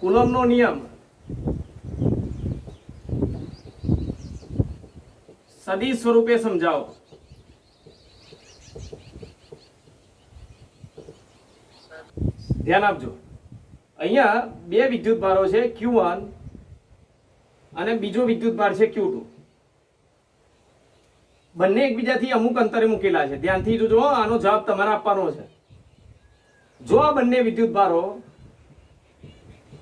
કુલમનો નિયમ સદિશ સ્વરૂપે સમજાવો. ધ્યાન આપજો. અહીંયા બે વિદ્યુત ભારો છે Q1 અને બીજો વિદ્યુત ભાર છે Q2. બંને એકબીજાથી અમુક અંતરે મૂકેલા છે. ધ્યાનથી જોજો, આનો જવાબ તમારે આપવાનો છે. જો આ બંને વિદ્યુત ભારો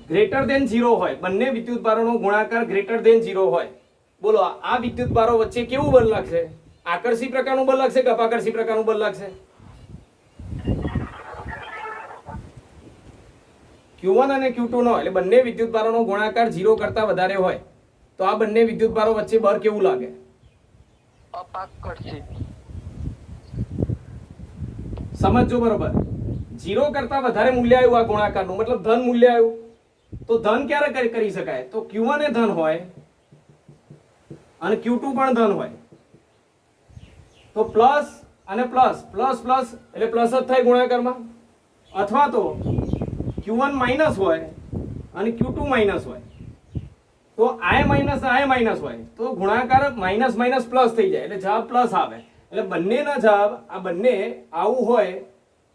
ગ્રેટર દેન 0 હોય, બંને વિદ્યુત ભારોનો ગુણાકાર ગ્રેટર દેન 0 હોય, બોલો આ વિદ્યુત ભારો વચ્ચે કેવું બળ લાગશે? આકર્ષી પ્રકારનું બળ લાગશે કે અપાકર્ષી પ્રકારનું બળ લાગશે? Q1 અને Q2 નો એટલે બંને વિદ્યુત ભારોનો ગુણાકાર 0 કરતા વધારે હોય તો આ બંને વિદ્યુત ભારો વચ્ચે બળ કેવું લાગે? અપાકર્ષી. સમજજો બરોબર. 0 કરતા વધારે મૂલ્ય આવ્યું આ ગુણાકારનું, મતલબ ધન મૂલ્ય આવ્યું, તો ધન ક્યારે કરી શકાય? તો Q1 એ ધન હોય અને Q2 પણ ધન હોય તો પ્લસ અને પ્લસ પ્લસ પ્લસ એટલે પ્લસ જ થાય ગુણાકારમાં, અથવા તો Q1 માઇનસ હોય અને Q2 માઇનસ હોય તો આ માઇનસ હોય તો ગુણાકાર માઇનસ માઇનસ પ્લસ થઈ જાય એટલે જવાબ પ્લસ આવે. એટલે બંનેના જવાબ આ બંને આવું હોય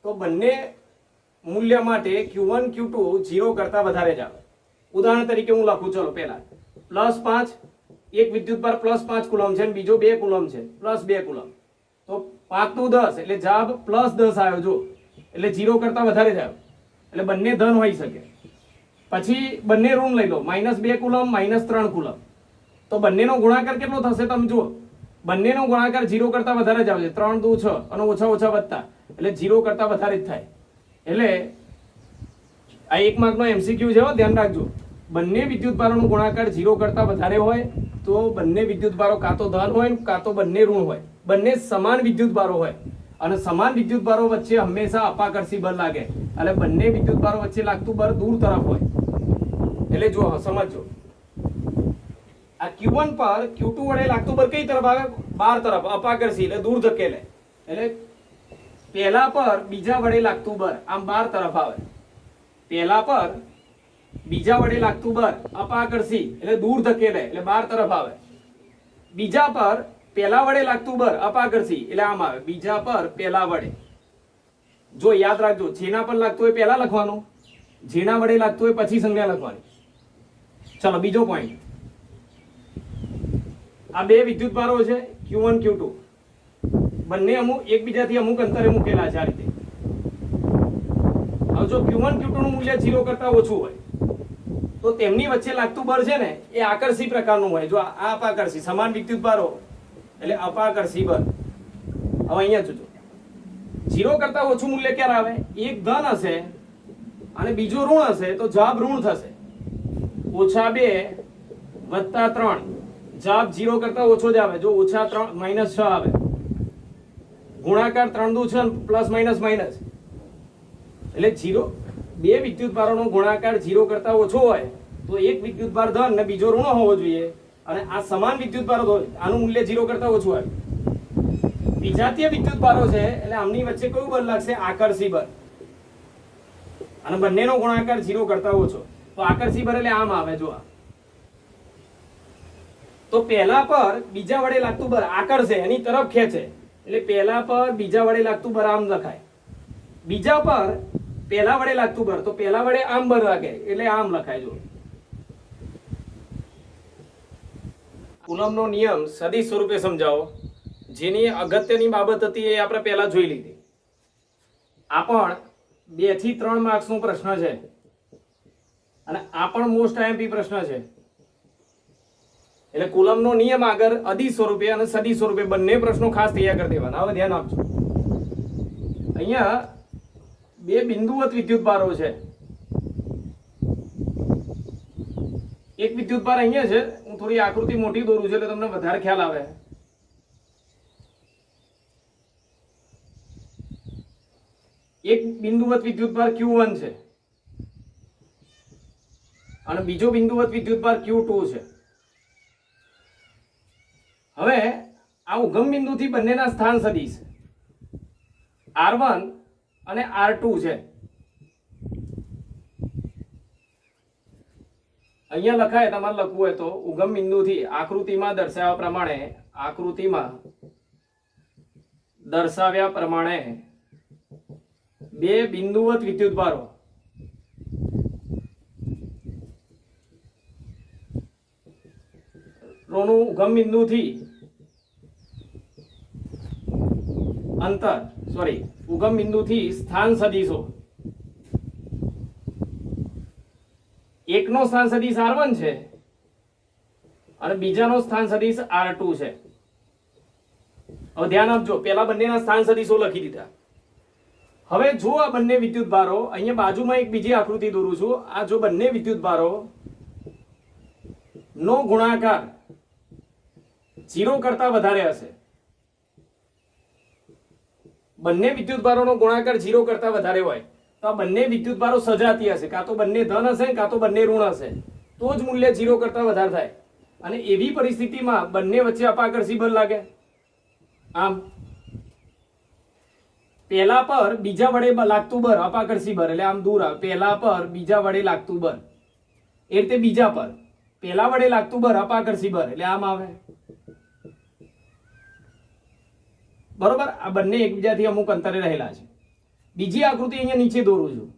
તો બંને મૂલ્ય માટે Q1 Q2 0 કરતા વધારે જ આવે. ઉદાહરણ તરીકે હું લખું, ચલો પહેલા +5, એક વિદ્યુત ભાર +5 કુલમ છે અને બીજો 2 કુલમ છે, +2 કુલમ, તો 5 નું 10 એટલે જવાબ +10 આવ્યો. જો એટલે 0 કરતા વધારે જ આવ્યો એટલે બંને ધન હોઈ શકે. પછી બંને ઋણ લઈ લો, -2 કુલમ -3 કુલમ, તો બંનેનો ગુણાકાર કેટલો થશે તમે જુઓ. બંનેનો ગુણાકાર 0 કરતા વધારે જ આવે છે. 3 દુ 6 અને ઓછા ઓછા વધતા એટલે 0 કરતા વધારે જ થાય. એટલે આ એક માર્કનો MCQ છે, ધ્યાન રાખજો. બંને વિદ્યુત ભારોનો ગુણાકાર 0 કરતા વધારે હોય તો બંને વિદ્યુત ભારો કાં તો ધન હોય કાં તો બંને ઋણ હોય. બંને સમાન વિદ્યુત ભારો હોય અને સમાન વિદ્યુત ભારો વચ્ચે હંમેશા અપાકર્ષી બળ લાગે એટલે બંને વિદ્યુત ભારો વચ્ચે લાગતું બળ દૂર તરફ હોય. એટલે જો સમજો, આ Q1 પર Q2 વડે લાગતું બળ કઈ તરફ આવે? બહાર તરફ, અપાકર્ષી એટલે દૂર ધકેલે. એટલે પહેલા પર બીજા વડે લાગતું બળ આમ બહાર તરફ આવે. પહેલા પર બીજા વડે લાગતું બળ અપાકર્ષી એટલે દૂર ધકેલે એટલે બહાર તરફ આવે. બીજા પર પહેલા વડે લાગતું બળ અપાકર્ષી એટલે આમ આવે. બીજા પર પહેલા વડે. જો યાદ રાખજો, જેના પર લાગતું હોય પહેલા લખવાનું, જેના વડે લાગતું હોય પછી સંજ્ઞા લખવાની. ચલો બીજો પોઈન્ટ, આ બે વિદ્યુત ભારો છે Q1 Q2, બંને એકબીજાથી અમુક અંતરે મૂકેલા છે આ રીતે. હવે જો Q1 Q2 નું મૂલ્ય 0 કરતા ઓછું હોય તો તેમની વચ્ચે લાગતું બળ છે ને એ આકર્ષી પ્રકારનું હોય. જો આ અપાકર્ષી, સમાન વિદ્યુત ભારો એટલે અપાકર્ષી બળ. હવે અહીંયા જોજો, 0 કરતા ઓછું મૂલ્ય ક્યારે આવે? એક ધન હશે અને બીજો ઋણ હશે તો જવાબ ઋણ થશે. -2 + 3 જવાબ 0 કરતા ઓછો જ આવે. જો -3 -6 આવે. ગુણાકાર 3 દુ 6 પ્લસ માઇનસ માઇનસ એટલે 0. બે વિદ્યુત ભારોનો ગુણાકાર 0 કરતા ઓછો હોય તો એક વિદ્યુત ભાર ધન ને બીજો ઋણ હોવો જોઈએ અને આ સમાન વિદ્યુત ભારો હોય, આનું મૂલ્ય 0 કરતા ઓછું આવે. વિજાતીય વિદ્યુત ભારો છે એટલે આમની વચ્ચે કયું બળ લાગશે? આકર્ષી બળ. અને બંનેનો ગુણાકાર 0 કરતા ઓછો તો આકર્ષી બળ એટલે આમ આવે. જો તો પહેલા પર બીજા વડે લાગતું બળ આકર્ષે, એની તરફ ખેંચે એટલે પહેલા પર બીજા વડે લાગતું બળ આમ લખાય. બીજા પર પહેલા વડે લાગતું બળ તો પહેલા વડે આમ બળ લાગે એટલે આમ લખાય. જો કુલમનો નિયમ સદિશ સ્વરૂપે સમજાવો. જેની અગત્યની બાબત હતી એ આપણે પહેલા જોઈ લીધી. આ પણ 2 થી 3 માર્ક્સનો પ્રશ્ન છે અને આ પણ મોસ્ટ આઈએમપી પ્રશ્ન છે. એટલે કુલમનો નિયમ આગળ અદિશ સ્વરૂપે અને સદિશ સ્વરૂપે બંને પ્રશ્નો ખાસ તૈયાર કરી દેવાના. હવે ધ્યાન આપજો, અહીંયા બે બિંદુવત વિદ્યુત ભારો છે. એક વિદ્યુત ભાર અહીંયા છે, હું થોડી આકૃતિ મોટી દોરું છું એટલે તમને વધારે ખ્યાલ આવે. એક બિંદુવત વિદ્યુત ભાર Q1 છે અને બીજો બિંદુવત વિદ્યુત ભાર Q2 છે. હવે આ ઉગમ બિંદુથી બંનેના સ્થાન સદિશ R1 અને R2 છે. અહીંયા લખાય, તમારે લખવું હોય તો ઉગમ બિંદુથી આકૃતિમાં દર્શાવ્યા પ્રમાણે બે બિંદુવત વિદ્યુતભારો નું ઉગમ બિંદુથી ઉગમ બિંદુથી સ્થાન સદિશો, એકનો સ્થાન સદિશ r1 છે અને બીજાનો સ્થાન સદિશ r2 છે. હવે ધ્યાન આપજો, પેલા બંનેના સ્થાન સદિશો લખી દીધા. હવે જો આ બંને વિદ્યુતભારો, અહીંયા બાજુમાં એક બીજી આકૃતિ દોરું છું, આ જો બંને વિદ્યુતભારો નો ગુણાકાર 0 કરતા વધારે હશે, બંને વિદ્યુતભારોનો ગુણાકાર 0 કરતા વધારે હોય તો આ બંને વિદ્યુતભારો સજાતીય હશે, કાં તો બંને ધન હશે કાં તો બંને ઋણ હશે, તો જ મૂલ્ય 0 કરતા વધારે થાય. અને એવી પરિસ્થિતિમાં બંને વચ્ચે અપાકર્ષી બળ લાગે. આમ પહેલા પર બીજા વડે લાગતું બળ અપાકર્ષી બળ, એટલે આમ દૂર આવે, પહેલા પર બીજા વડે લાગતું બળ, એ રીતે બીજા પર પહેલા વડે લાગતું બળ અપાકર્ષી બળ, એટલે આમ આવે. બરોબર, આ બંને એકબીજાથી અમુક અંતરે રહેલા છે. બીજી આકૃતિ અહીંયા નીચે દોરું છું.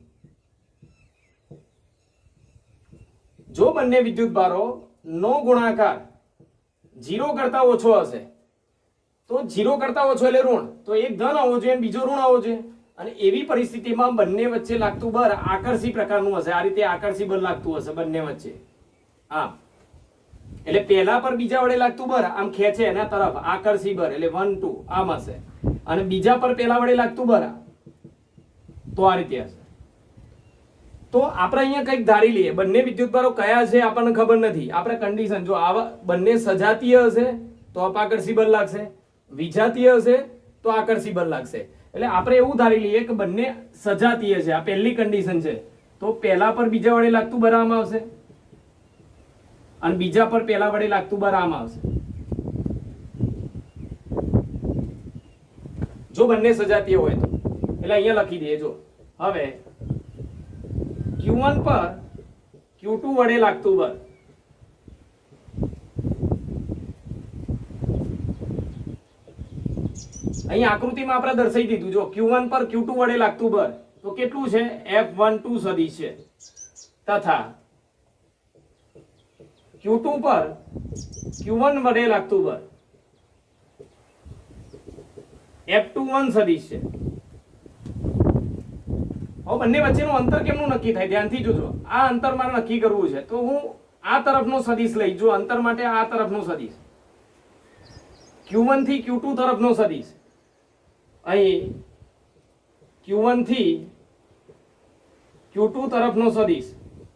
જો બંને વિદ્યુતભારો નો ગુણાકાર 0 કરતા ઓછો હશે, તો 0 કરતા ઓછો એટલે ઋણ, તો એક ધન આવવો જોઈએ અને બીજો ઋણ આવવો જોઈએ. અને એવી પરિસ્થિતિમાં બંને વચ્ચે લાગતું બળ આકર્ષી પ્રકારનું હશે, આ રીતે આકર્ષી બળ લાગતું હશે બંને વચ્ચે. આમ એટલે પહેલા પર બીજા વડે લાગતું બળ આમ ખેંચે એના તરફ આકર્ષી બળ, એટલે 1 2 આમ હશે, અને બીજા પર પહેલા વડે લાગતું બળ તો આ રીતે હશે. તો આપણે અહીંયા કંઈક ધારી લઈએ, બંને વિદ્યુતભારો કયા છે આપણને ખબર નથી, આપણે કન્ડિશન જો આવા બંને સજાતીય હશે તો અપાકર્ષી બળ લાગશે, વિજાતીય હશે તો આકર્ષી બળ લાગશે. એટલે આપણે એવું ધારી લઈએ કે બંને સજાતીય છે, આ પહેલી કન્ડિશન છે, તો પહેલા પર બીજા વડે લાગતું બળ આમ આવશે અને બીજા પર પહેલા વડે લાગતું બળ આમ આવશે. જો બંને સજાતીય હોય તો એટલે અહીંયા લખી દઈએ. જો હવે Q1 પર Q2 વડે લાગતું બળ, અહીંયા આકૃતિમાં આપણે દર્શાવી દીધું. જો Q1 પર Q2 વડે લાગતું બળ તો કેટલું છે, F12 સદિશ છે, તથા Q2 પર Q1 વડે લાગતું બળ F21 સદિશ છે. હવે બંને વચ્ચેનું અંતર કેમનું નક્કી થાય, ધ્યાનથી જોજો. આ અંતર મારે નક્કી કરવું છે તો હું આ તરફનો સદિશ લઈ, જો અંતર માટે આ તરફનો સદિશ Q1 થી Q2 તરફનો સદિશ, અહીં Q1 થી Q2 તરફનો સદિશ,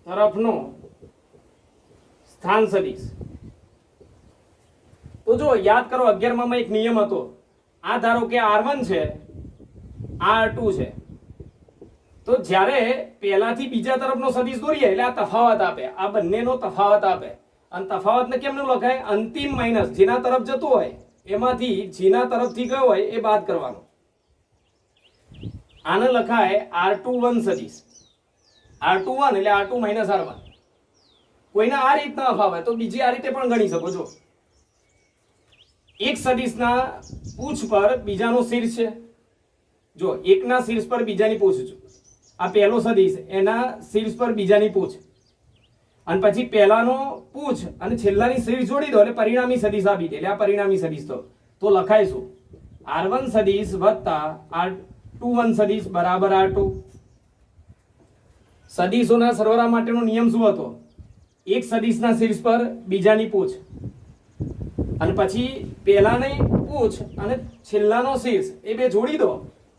તરફનો સ્થાન સદિશ. તો જો યાદ કરો 11 માં એક નિયમ હતો, આ ધારો કે R1 છે, R2 છે, તો જ્યારે પહેલાથી બીજા તરફનો સદિશ દોરીએ એટલે આ તફાવત આપે, આ બંનેનો તફાવત આપે. અને તફાવતને કેમનું લખાય, અંતિમ માઇનસ જેના તરફ જતો હોય એમાંથી જેના તરફથી ગયો હોય એ બાદ કરવાનો. આને લખાય R21 સદિશ, R21 એટલે R2 માઇનસ R1. કોઈને આ રીતના અફાવે તો બીજી આ રીતે પણ ગણી શકો. જો એક સદિશના પૂછ પર બીજાનો શીર્ષ છે, જો એકના શીર્ષ પર બીજાની પૂછ છે, આ પહેલો સદિશ એના શીર્ષ પર બીજાની પૂછ, અને પછી પહેલાનો પૂછ અને છેલ્લાની શીર્ષ જોડી દો એટલે પરિણામી સદિશ આપી દે, એટલે આ પરિણામી સદિશ તો લખાય શું, R1 સદિશ વત્તા R21 સદિશ બરાબર R2. સદિશોના સરવાળા માટેનો નિયમ શું હતો, એક સદિશના શીર્ષ પર બીજાની પૂછ અને પછી પહેલાની પૂછ અને છેલ્લાનો શીર્ષ એ બે જોડી દો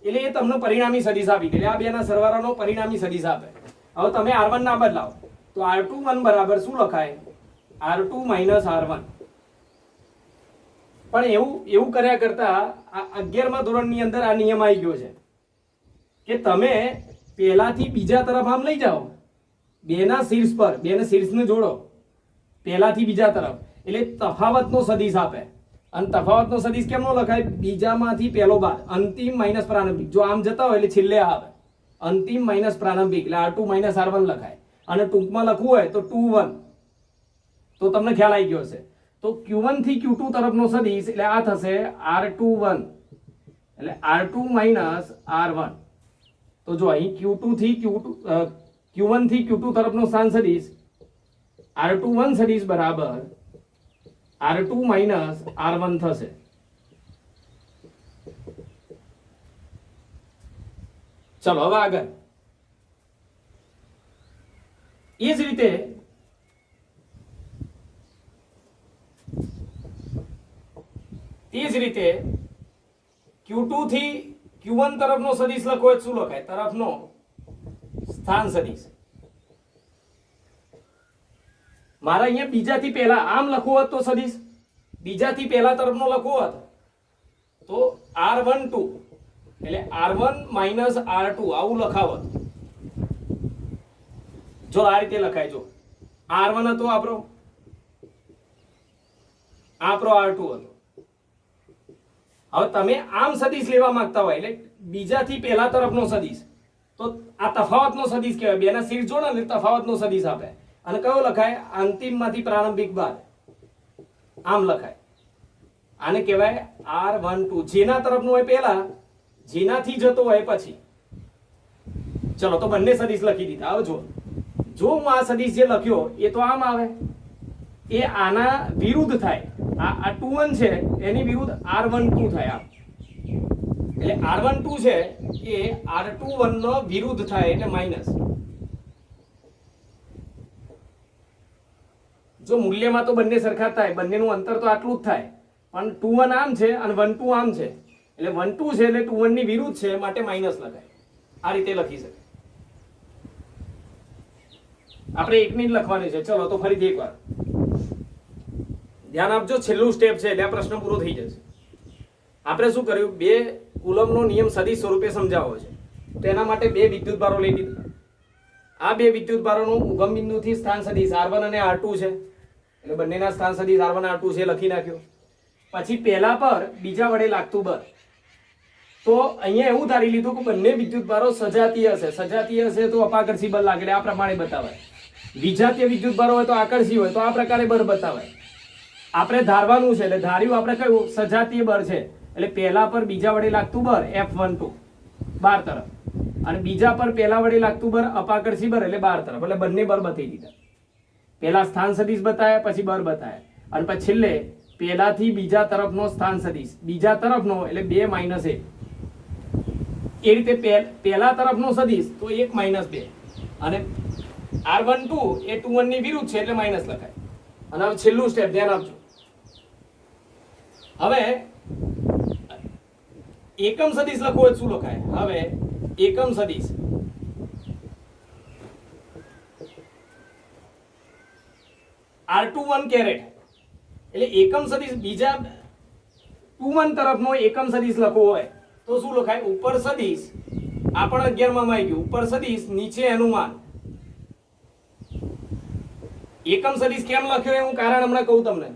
એટલે એ તમને પરિણામી સદિશ આપી દે, એટલે આ બેના સરવાળાનો પરિણામી સદિશ આપે. હવે તમે R1 ના બદલાવો તો R21 બરાબર શું લખાય, R2 માઇનસ R1. પણ એવું કર્યા કરતા આ 11મા ધોરણની અંદર આ નિયમ આવી ગયો છે કે તમે પહેલાથી બીજા તરફ આમ લઈ જાઓ, બેના શીર્ષ પર બેના શીર્ષને જોડો પહેલાથી બીજા તરફ એટલે તફાવતનો સદિશ આપે. અને તફાવતનો સદિશ કેમનો લખાય, બીજામાંથી પહેલો બાદ, અંતિમ માઇનસ પ્રારંભિક. જો આમ જતા હોય એટલે છેલ્લે આવે અંતિમ માઇનસ પ્રારંભિક, એટલે R2 માઇનસ R1 લખાય. અને ટૂંકમાં લખવું હોય તો 2 1 તો તમને ખ્યાલ આવી ગયો હશે. તો Q1 થી Q2 તરફનો સદિશ એટલે આ થશે R21 એટલે R2 માઇનસ R1. તો જો અહીં Q1 થી Q2 તરફનો સ્થાન સદિશ R21 સદિશ બરાબર R2 માઇનસ R1 થશે. ચલો હવે આગળ એ જ રીતે Q2 થી Q1 તરફનો સદિશ લખો હોય શું લખાય? તરફનો સ્થાન સદિશ. મારા અહીંયા બીજાથી પહેલા આમ લખવો હોત તો સદિશ બીજાથી પહેલા તરફનો લખવો હોત તો R12 એટલે R1 માઇનસ R2 આવું લખાવત. જો આ રીતે લખાય, જો R1 હતો આપણો R2 હતો. હવે તમે આમ સદિશ લેવા માંગતા હોય એટલે બીજાથી પહેલા તરફનો સદિશ, તો આ તફાવતનો સદિશ કહેવાય. બેના શીર્ષ જોડે એટલે તફાવતનો સદિશ આપે. અને કયો લખાય? અંતિમમાંથી પ્રારંભિક બાદ આમ લખાય. આને કહેવાય R12. જેના તરફનો હોય પહેલા, જેનાથી જતો હોય પછી. ચલો તો બંને સદિશ લખી દીધા. હવે જો હું આ સદિશ જે લખ્યો એ તો આમ આવે, એ આના વિરુદ્ધ થાય. આ 21 છે એની વિરુદ્ધ R12 થાય. આમ એટલે R12 છે એ R21 નો વિરુદ્ધ થાય એટલે માઇનસ. જો મૂલ્યમાં તો બંને સરખા થાય, બંનેનું અંતર તો આટલું જ થાય, પણ 21 આમ છે અને 12 આમ છે એટલે 12 છે એટલે 21 ની વિરુદ્ધ છે માટે માઇનસ લખાય. આ રીતે લખી શકાય. આપણે એકની જ લખવાની છે. ચલો તો ફરીથી એકવાર ધ્યાન આપજો. છેલ્લું સ્ટેપ છે એટલે આ પ્રશ્ન પૂરો થઈ જશે. આપણે શું કર્યું? 2 કુલમનો નિયમ સદિશ સ્વરૂપે સમજાવવો છે. તો એના માટે 2 વિદ્યુતભારો લઈ લીધા. આ 2 વિદ્યુતભારોનું ઉગમ બિંદુથી સ્થાન સદિશ R1 અને R2 છે એટલે બંનેના સ્થાન સદિશ R1 R2 છે લખી નાખ્યો. પછી પહેલા પર બીજા વડે લાગતું બળ. તો અહીંયા એવું ધારી લીધું કે બંને વિદ્યુતભારો સજાતીય હશે. સજાતીય હશે તો અપાકર્ષી બળ લાગે આ પ્રમાણે બતાવાય. વિજાતીય વિદ્યુતભારો હોય તો આકર્ષી હોય તો આ પ્રકારે બળ બતાવાય. આપણે ધારવાનું છે એટલે ધાર્યું આપણે કયું? સજાતીય બળ છે એટલે પહેલા પર બીજા વડે લાગતું બળ F12 બહાર તરફ, અને બીજા પર પહેલા વડે લાગતું બળ અપાકર્ષી બળ એટલે બહાર તરફ. એટલે બંને બળ બતાવી દીધા. પહેલા સ્થાન સદિશ બતાવ્યા, પછી બળ બતાવ્યા, અને પછી છેલ્લે પહેલાથી બીજા તરફનો સ્થાન સદિશ, બીજા તરફનો એટલે 2 માઇનસ 1. એ રીતે પહેલા તરફનો સદિશ તો 1 માઇનસ 2, અને R12 એ 21 ની વિરુદ્ધ છે એટલે માઇનસ લખાય. અને હવે છેલ્લું સ્ટેપ ધ્યાન આપજો. હવે એકમ સદિશ લખવો હોય શું લખાય? હવે એકમ સદિશ R21 કેરેટ એટલે એકમ સદિશ બીજા 21 તરફનો એકમ સદિશ લખવો હોય તો શું લખાય? ઉપર સદિશ આપણ 11 માં આવી ગયું. ઉપર સદિશ નીચે અનુમાન. એકમ સદિશ કેમ લખ્યો એ હું કારણ હમણાં કહું તમને.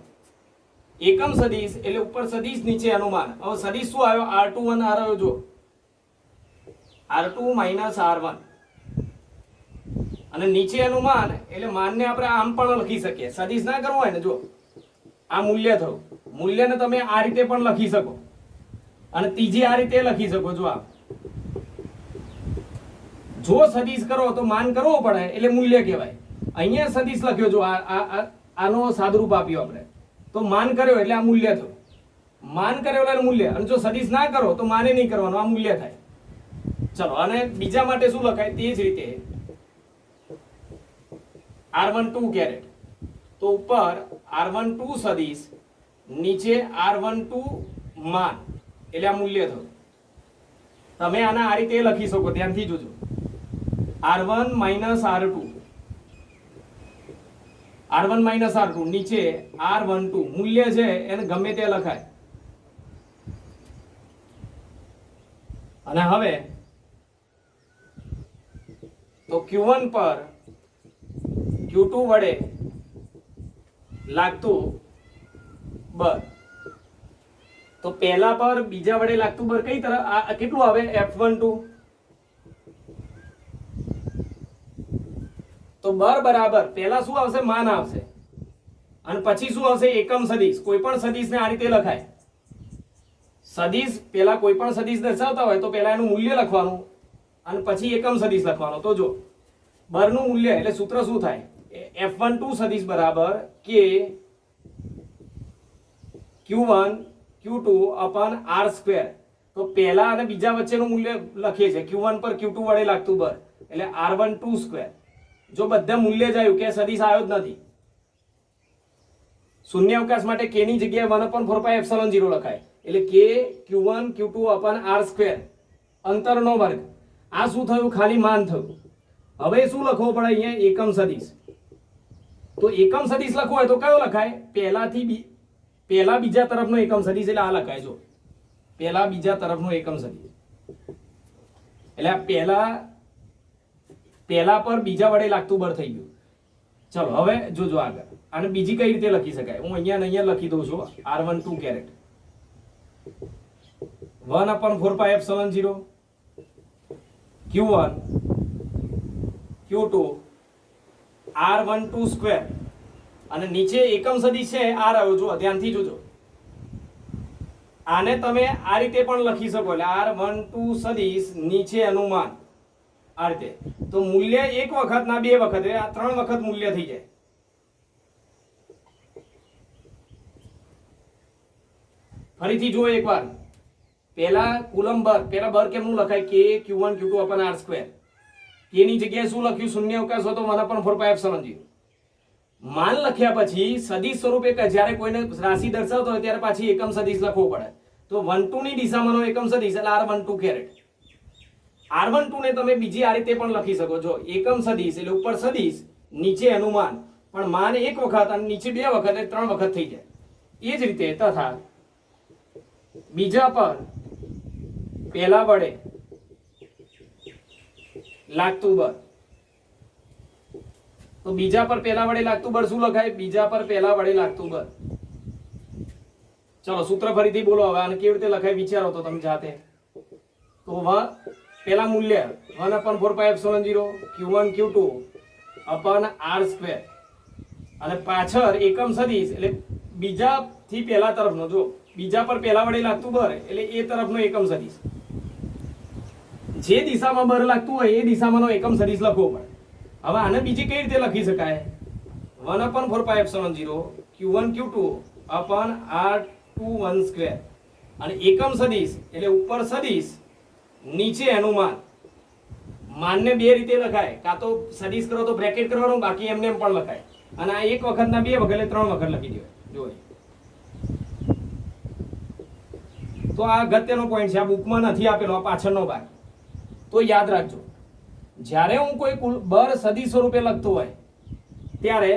એકમ સદિશ એટલે ઉપર સદિશ નીચે અનુમાન. હવે સદિશ શું આવ્યો? R21 આવ્યો. જો R2 માઇનસ R1, અને નીચે અનુમાન એટલે માનને આપણે આમ પણ લખી શકીએ. સદિશ ના કરવો હોય ને, જો આ મૂલ્ય થયું. મૂલ્યને તમે આ રીતે પણ લખી શકો, અને ત્રીજી આ રીતે લખી શકો. જો સદિશ કરો તો માન કરવો પડે એટલે મૂલ્ય કહેવાય. અહીંયા સદિશ લખ્યો, જો આનો સાદરૂપ આપ્યો આપણે, તો માન કર્યો એટલે આ મૂલ્ય થયું. માન કર્યો એટલે મૂલ્ય. અને જો સદિશ ના કરો તો માને નહીં કરવાનું, આ મૂલ્ય થાય. ચલો, અને બીજા માટે શું લખાય? તે જ રીતે R12 કેરેટ તો ઉપર R12 સદિશ, નીચે R12 માન એટલે આ મૂલ્ય થયું. તમે આના આ રીતે લખી શકો. ધ્યાનથી જોજો. R1 minus R2, R1 minus R2, નીચે R12 મૂલ્ય છે એને ગમે તે લખાય. અને હવે તો Q1 પર Q2 વડે લાગતું બળ, તો પહેલા પર બીજા વડે લાગતું બળ કઈ તરફ? આ કેટલું આવે? F12. તો બળ બરાબર પહેલા શું આવશે? માન આવશે. અને પછી શું આવશે? એકમ સદિશ. કોઈ પણ સદિશને આ રીતે લખાય. સદિશ પેલા કોઈ પણ સદિશ દર્શાવતા હોય તો પેલા એનું મૂલ્ય લખવાનું અને પછી એકમ સદિશ લખવાનો. તો જો બરનું મૂલ્ય એટલે સૂત્ર શું થાય? F12 સદિશ બરાબર k Q1 Q2 અપન R square. તો પહેલા અને બીજા વચ્ચેનું મૂલ્ય લખીએ છીએ. Q1 પર Q2 વડે લાગતું બળ એટલે R12 સ્ક્વેર. જો બધા મૂલ્ય જ આવ્યું કે સદિશ આવ્યો જ નથી, શૂન્ય અવકાશ માટે k ની જગ્યાએ 1/4πε0 લખાય એટલે k Q1 Q2 અપન R square અંતરનો વર્ગ. આ શું થયું? ખાલી માન થયું. હવે શું લખવો પડે અહીંયા? એકમ સદિશ. તો એકમ સદિશ લખવો હોય તો કયો લખાય? પહેલા બીજા તરફનો એકમ સદિશ એટલે આ લખાય. જો પહેલા બીજા તરફનો એકમ સદિશ એટલે આ પહેલા પર બીજા વડે લાગતું બળ થઈ ગયું. ચલો હવે જોજો આગળ. અને બીજી કઈ રીતે લખી શકાય? હું અહીંયા લખી દઉં છું. R12 caret 1/4πε0 Q1 Q2 R12 square અને નીચે એકમ સદિશ છે આ રહ્યો. જો ધ્યાનથી જોજો. આને તમે આ રીતે પણ લખી શકો એટલે R12 સદિશ નીચે અનુમાન આ રીતે. તો મૂલ્ય એક વખત ના બે વખત એટલે આ 3 વખત મૂલ્ય થઈ જાય. ફરીથી જુઓ એકવાર. પહેલા કુલમ બર, પહેલા બર કેમનું લખાય? k Q1 Q2 અપન R square. k ની જગ્યાએ શું લખ્યું? શૂન્ય અવકાશ હતો 1/4πε0. માન લખ્યા પછી સદિશ સ્વરૂપે જ્યારે કોઈને રાશિ દર્શાવતો હોય ત્યારે પાછી એકમ સદિશ લખવો પડે. તો 12 ની દિશામાંનો એકમ સદિશ એટલે R12 કેરેટ. R12 ને તમે બીજી આ રીતે પણ લખી શકો છો. એકમ સદિશ એટલે ઉપર સદિશ નીચે અનુમાન, પણ માન એક વખત અને નીચે બે વખત એટલે 3 વખત થઈ જાય. એ જ રીતે તથા બીજા પર પહેલા વડે લાગતું બળ. તો બીજા પર પહેલા વડે લાગતું બળ શું લખાય? બીજા પર પહેલા વડે લાગતું બળ. ચલો સૂત્ર ફરીથી બોલો હવે. આને કેવી રીતે લખાય વિચારો તો તમે જાતે. તો પહેલા મૂલ્ય 1/4πε0 Q1 Q2 અપન R સ્ક્વેર અને પાછળ એકમ સદિશ એટલે બીજા થી પહેલા તરફનો. જો બીજા પર પહેલા વડે લાગતું બળ એટલે એ તરફનો એકમ સદિશ. જે દિશામાં બળ લાગતું હોય એ દિશામાંનો એકમ સદિશ લખવો પડે. હવે આને બીજી કઈ રીતે લખી શકાય? 1/4πε0 Q1 Q2 અપન R21 સ્ક્વેર અને એકમ સદિશ એટલે ઉપર સદિશ નીચે અનુમાન. માનને બે રીતે લખાય. કાં તો સદિશ કરો તો બ્રેકેટ કરવાનું, બાકી એમને એમ પણ લખાય. અને આ એક વખતના બે વખત એટલે 3 વખત લખી દેવાય. જો તો આ અગત્યનો પોઈન્ટ છે. આ બુકમાં નથી આપેલો, આ પાછળનો ભાગ. તો યાદ રાખજો, જ્યારે હું કોઈ બર સદિશ સ્વરૂપે લખતો હોય ત્યારે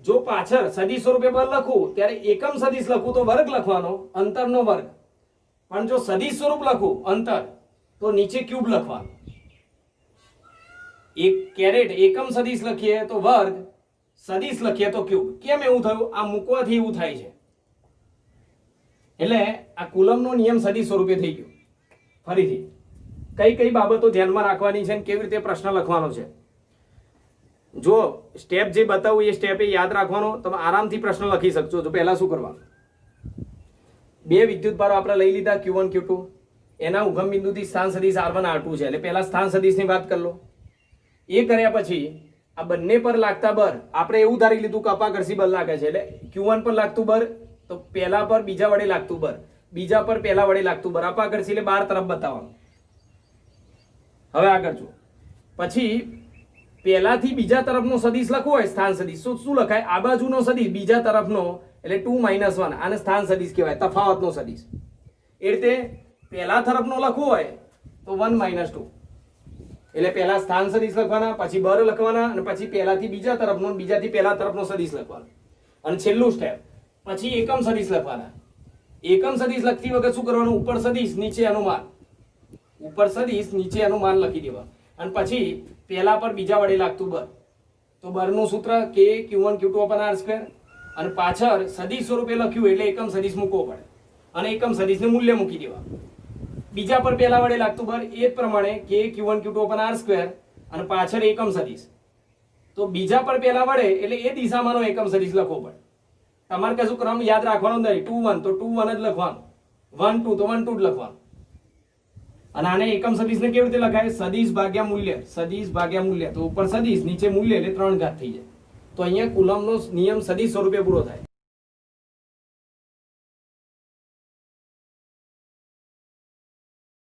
જો પાછળ સદિશ સ્વરૂપે બળ લખું ત્યારે એકમ સદિશ લખું તો વર્ગ લખવાનો, અંતરનો વર્ગ. પણ જો સદિશ સ્વરૂપ લખું અંતર તો નીચે ક્યુબ લખવાનું. એક કેરેટ એકમ સદિશ લખીએ તો વર્ગ, સદિશ લખીએ તો ક્યુબ. કેમ એવું થયું? આ મૂકવાથી એવું થાય છે. એટલે આ કુલમનો નિયમ સદિશ સ્વરૂપે થઈ ગયો. ફરીથી કઈ બાબતો ધ્યાનમાં રાખવાની છે અને કેવી રીતે પ્રશ્ન લખવાનો છે. જો સ્ટેપ જે બતાવું એ સ્ટેપ યાદ રાખવાનો, તમે આરામથી પ્રશ્ન લખી શકશો. તો પહેલા શું કરવાનું? બે વિદ્યુત ભારો આપણે લઈ લીધા Q1 Q2. એના ઉગમ બિંદુથી સ્થાન સદિશ R1 R2 છે એટલે પહેલા સ્થાન સદિશની વાત કરી લો. એ કર્યા પછી આ બંને પર લાગતા બળ આપણે એવું ધારી લીધું કે અપાકર્ષી બળ લાગે છે એટલે Q1 પર લાગતું બળ તો પહેલા પર બીજા વડે લાગતું બળ, બીજા પર પહેલા વડે લાગતું બળ. અપાકર્ષી એટલે 12 તરફ બતાવવાનું. હવે આગળ જો પછી પહેલાથી બીજા તરફનો સદિશ લખવો હોય સ્થાન સદિશ શું લખાય? આ બાજુનો સદિશ બીજા તરફનો એટલે 2 - 1. આને સ્થાન સદિશ કહેવાય, તફાવતનો સદિશ. એ રીતે પહેલા તરફનો લખવો હોય તો 1 - 2 એટલે પહેલા સ્થાન સદિશ લખવાના, પછી બર લખવાના અને પછી પહેલાથી બીજા તરફનો, બીજાથી પહેલા તરફનો સદિશ લખવાનો. અને છેલ્લું સ્ટેપ પછી એકમ સદિશ લખવાના. એકમ સદિશ લખતી વખત શું કરવાનું? ઉપર સદિશ નીચે અનુમાન, ઉપર સદિશ નીચે અનુમાન લખી દેવાનું. અને પછી પહેલા પર બીજા વડે લાગતું બળ. તો બળનું સૂત્ર k Q1 Q2 અપન R square અને પાછળ સદિશ સ્વરૂપે લખ્યું એટલે એકમ સદિશ મૂકવો પડે અને એકમ સદિશને મૂલ્ય મૂકી દેવાનું. બીજા પર પહેલા વડે લાગતું બળ એ જ પ્રમાણે k Q1 Q2 અપન R square અને પાછળ એકમ સદિશ. તો બીજા પર પહેલા વડે એટલે એ દિશામાંનો એકમ સદિશ લખવો પડે. તમારે કશું ક્રમ યાદ રાખવાનો નહીં. 2 1 તો 2 1 જ લખવાનું, 1 2 તો 1 2 જ લખવાનું. અને આને એકમ સદિશને કેવી રીતે લખાય? સદિશ ભાગ્યા મૂલ્ય, સદિશ ભાગ્યા મૂલ્ય. તો ઉપર સદિશ નીચે મૂલ્ય એટલે 3 ઘાત થઈ જાય. તો અહીંયા કુલમનો નિયમ સદિશ સ્વરૂપે પૂરો થાય.